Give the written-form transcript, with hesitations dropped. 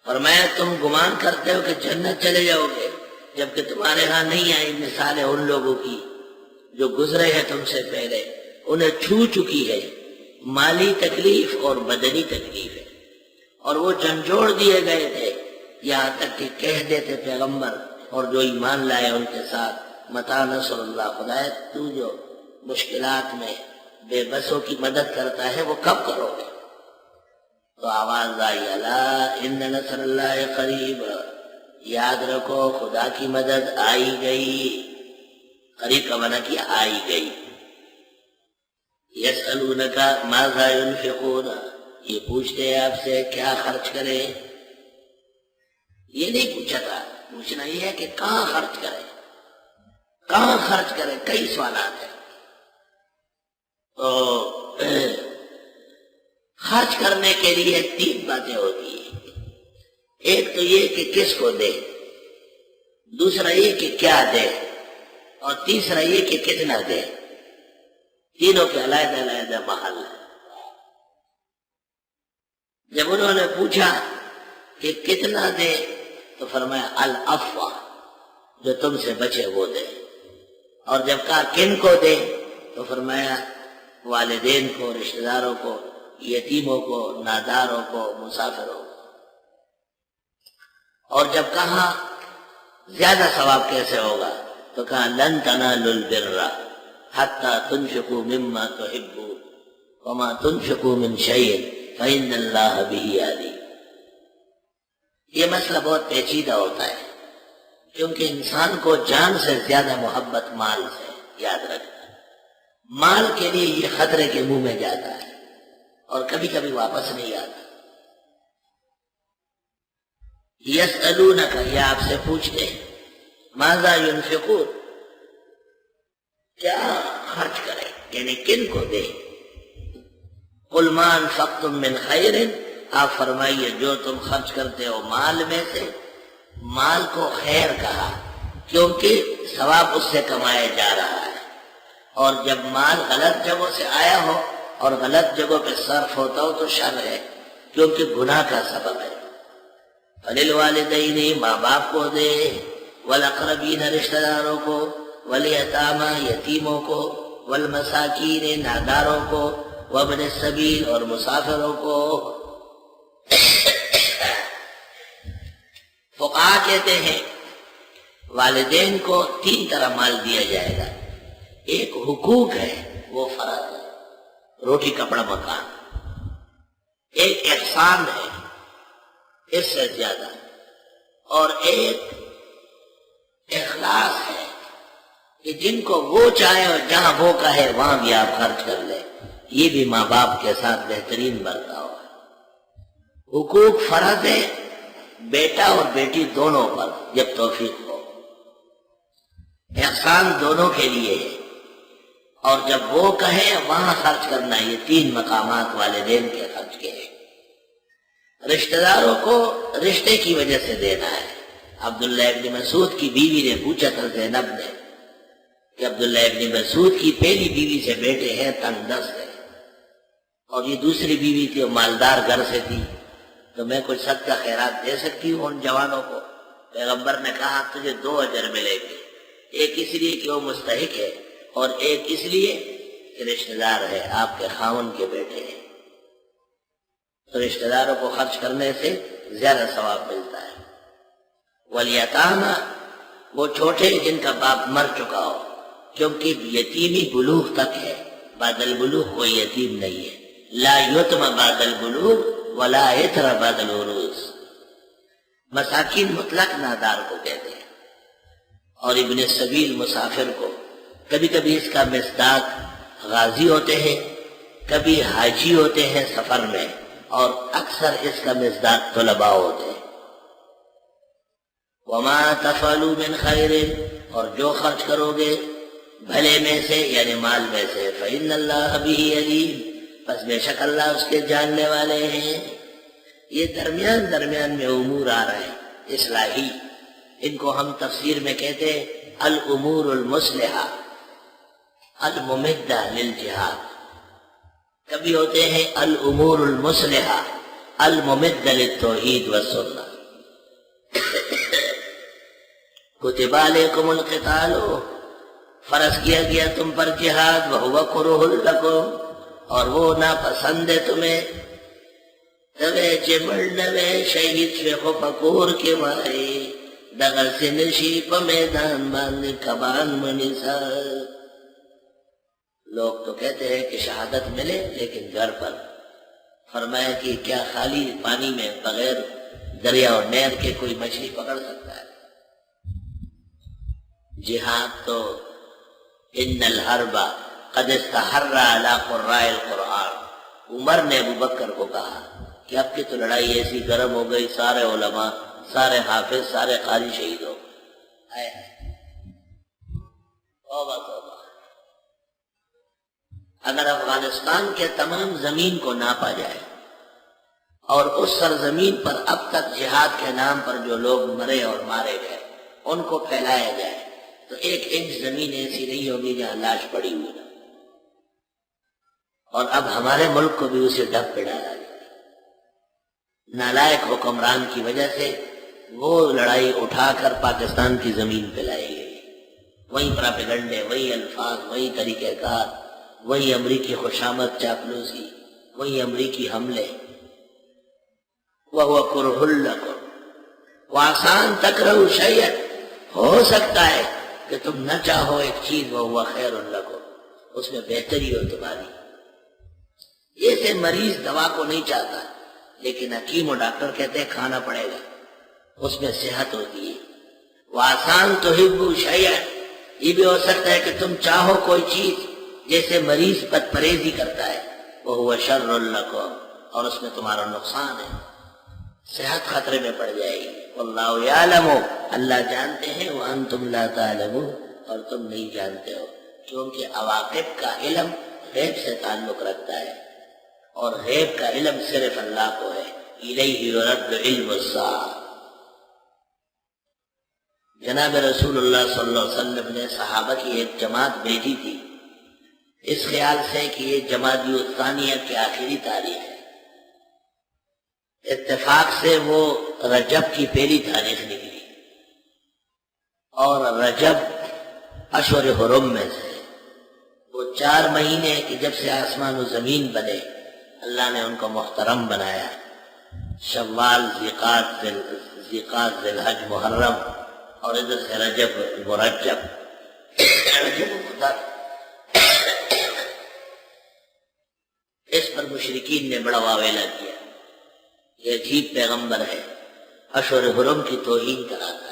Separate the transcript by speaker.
Speaker 1: فرمایا تم گمان کرتے ہو کہ جنت چلے جاؤ گے جبکہ تمہارے ہاں نہیں آئی مثالیں ان لوگوں کی جو گزرے ہیں تم سے پہلے، انہیں چھو چکی ہے مالی تکلیف اور بدنی تکلیف ہے، اور وہ جھنجھوڑ دیے گئے تھے یہاں تک کہ کہہ دیتے پیغمبر اور جو ایمان لائے ان کے ساتھ، متى نصر اللہ، خدایا تو جو مشکلات میں بے بسوں کی مدد کرتا ہے وہ کب کرو گے؟ تو آواز آئی الا ان نصر اللہ قریب، یاد رکھو خدا کی مدد آئی گئی، قریب کا معنی کیا آئی گئی۔ یسألونک ماذا ينفقون، یہ پوچھتے ہیں آپ سے کیا خرچ کریں، یہ نہیں پوچھا تھا، پوچھنا یہ ہے کہ کہاں خرچ کریں، کہاں خرچ کریں، کئی سوالات ہیں۔ تو خرچ کرنے کے لیے تین باتیں ہوتی ہیں، ایک تو یہ کہ کس کو دے، دوسرا یہ کہ کیا دے، اور تیسرا یہ کہ کتنا دے۔ تینوں کے علیحدہ علیحدہ محل ہے۔ جب انہوں نے پوچھا کہ کتنا دے تو فرمایا العفو، جو تم سے بچے وہ دے، اور جب کہا کن کو دے تو فرمایا والدین کو، رشتہ داروں کو، یتیموں کو، ناداروں کو، مسافروں کو۔ اور جب کہا زیادہ ثواب کیسے ہوگا تو کہا لن تنالوا البر حتى تنفقوا مما تحبون وما تنفقوا من شيء فإن الله به عليم۔ یہ مسئلہ بہت پیچیدہ ہوتا ہے کیونکہ انسان کو جان سے زیادہ محبت مال سے، یاد رکھنا، مال کے لیے یہ خطرے کے منہ میں جاتا ہے اور کبھی کبھی واپس نہیں آتا۔ یسألونک، یہ آپ سے پوچھتے ہیں، ماذا ينفقون، کیا خرچ کرے، یعنی کن کو دے۔ قل ما انفقتم من خیر، آپ فرمائیے جو تم خرچ کرتے ہو مال میں سے، مال کو خیر کہا کیونکہ ثواب اس سے کمایا جا رہا ہے، اور جب مال غلط جگہوں سے آیا ہو اور غلط جگہوں پہ صرف ہوتا ہو تو شر ہے کیونکہ گناہ کا سبب ہے۔ فللوالدین، ماں باپ کو دے، والاقربین، رشتہ داروں کو، والیتامی، یتیموں کو، والمساکین، ناداروں کو، وابن السبیل، اور مسافروں کو۔ فقہا کہتے ہیں والدین کو تین طرح مال دیا جائے گا، ایک حقوق ہے وہ فرض ہے، روٹی کپڑا مکان، ایک احسان ہے اس سے زیادہ، اور ایک اخلاص ہے کہ جن کو وہ چاہے اور جہاں وہ کہے وہاں بھی آپ خرچ کر لیں، یہ بھی ماں باپ کے ساتھ بہترین برتاؤ ہے۔ حقوق فرض ہے بیٹا اور بیٹی دونوں پر جب توفیق ہو، احسان دونوں کے لیے ہے، اور جب وہ کہیں وہاں خرچ کرنا، یہ تین مقامات والدین کے خرچ کے ہیں۔ رشتہ داروں کو رشتے کی وجہ سے دینا ہے۔ عبداللہ ابن مسعود کی بیوی نے پوچھا تھا زینب نے کہ عبداللہ ابن مسعود کی پہلی بیوی سے بیٹے ہیں تنگ دست ہے، اور یہ دوسری بیوی تھی، مالدار گھر سے تھی، تو میں کچھ صدقہ خیرات دے سکتی ہوں ان جوانوں کو؟ پیغمبر نے کہا تجھے 2 اجر ملے گے، ایک اس لیے کہ وہ مستحق ہے، اور ایک اس لیے کہ رشتہ دار ہے، آپ کے خاوند کے بیٹے ہیں، تو رشتہ داروں کو خرچ کرنے سے زیادہ ثواب ملتا ہے۔ والیتامی، وہ چھوٹے جن کا باپ مر چکا ہو، کیونکہ یتیمی بلوغ تک ہے، بعد البلوغ کوئی یتیم نہیں ہے۔ لا یتم بعد البلوغ ولا یتر بعد العروس۔ مساکین مطلق نادار کو کہتے ہیں، اور ابن السبیل مسافر کو۔ کبھی کبھی اس کا مصداق غازی ہوتے ہیں، کبھی حاجی ہوتے ہیں سفر میں، اور اکثر اس کا مصداق طلباء ہوتے ہیں۔ وما تفعلوا من خیر، اور جو خرچ کرو گے بھلے میں سے یعنی مال میں سے، فإن اللہ به علیم، پس بے شک اللہ اس کے جاننے والے ہیں۔ یہ درمیان درمیان میں امور آ رہے ہیں اصلاحی، ان کو ہم تفسیر میں کہتے ہیں الامور المصلحہ الممدہ للجہاد، کبھی ہوتے ہیں الامور المصلحہ الممدہ للتوحید والسنہ۔ کتب علیکم القتال، فرض کیا گیا تم پر جہاد، وہو کرہ لکم، اور وہ ناپسند ہے تمہیں، توے چمڑنوے شہید شیخو پکور کے مارے دغل سے نشی پا میدان باندے کبان منیسا۔ لوگ تو کہتے ہیں کہ شہادت ملے لیکن گھر پر، فرمایا کہ کیا خالی پانی میں بغیر دریا اور نہر کے کوئی مچھلی پکڑ سکتا ہے؟ جہاد تو ان الحرب قد استحر علی قراء القرآن، عمر نے ابو بکر کو کہا کہ اب کی تو لڑائی ایسی گرم ہو گئی، سارے علماء، سارے حافظ، سارے قاری شہید ہو گئے۔ توبہ توبہ۔ اگر افغانستان کے تمام زمین کو ناپا جائے اور اس سرزمین پر اب تک جہاد کے نام پر جو لوگ مرے اور مارے گئے ان کو پھیلایا جائے تو 1 انچ زمین ایسی نہیں ہوگی جہاں لاش پڑی ہوئی نہ۔ اور اب ہمارے ملک کو بھی اسے ڈب پہ ڈالا گیا، نالائق حکمران کی وجہ سے وہ لڑائی اٹھا کر پاکستان کی زمین پہ لائی گئی، وہی پراپیگنڈے، وہی الفاظ، وہی طریقہ کار، وہی امریکی خوشامد چاپلوسی، وہی امریکی حملے۔ وَهُوَ كُرْهٌ لَكُمْ وَعَسَىٰ أَن تَكْرَهُوا شَيْئًا، ہو سکتا ہے کہ تم نہ چاہو ایک چیز، وَهُوَ خَيْرٌ لَكُمْ، اس میں بہتری ہو تمہاری۔ جیسے مریض دوا کو نہیں چاہتا لیکن حکیم و ڈاکٹر کہتے ہیں کھانا پڑے گا، اس میں صحت ہوتی ہے۔ وَعَسَىٰ أَن تُحِبُّوا شَيْئًا، یہ بھی ہو سکتا ہے کہ تم چاہو کوئی چیز، جیسے مریض بد پرہیزی کرتا ہے، وَهُوَ شَرٌّ لَكُمْ، اور اس میں تمہارا نقصان ہے، صحت خطرے میں پڑ جائے گی۔ وَاللَّهُ يَعْلَمُ، اللہ جانتے ہیں، وَأَنْتُمْ لَا تَعْلَمُونَ، اور تم نہیں جانتے ہو، کیونکہ عواقب کا علم غیب سے تعلق رکھتا ہے اور غیب کا علم صرف اللہ کو ہے۔ الیہ یرد علم الساعہ۔ جناب رسول اللہ صلی اللہ علیہ وسلم نے صحابہ کی ایک جماعت بھیجی تھی اس خیال سے کہ یہ جمادی الثانیہ کی آخری تاریخ ہے، اتفاق سے وہ رجب کی پہلی تاریخ نکلی، اور رجب اشہر حرم میں سے وہ 4 مہینے کہ جب سے آسمان و زمین بنے اللہ نے ان کو محترم بنایا، شوال، ذیقعد، ذی الحج، محرم، اور ادھر سے رجب مرجب، رجب مدر۔ اس پر مشرکین نے بڑا واویلا کیا، یہ عجیب پیغمبر ہے، اشہر حرم کی توہین کراتا ہے۔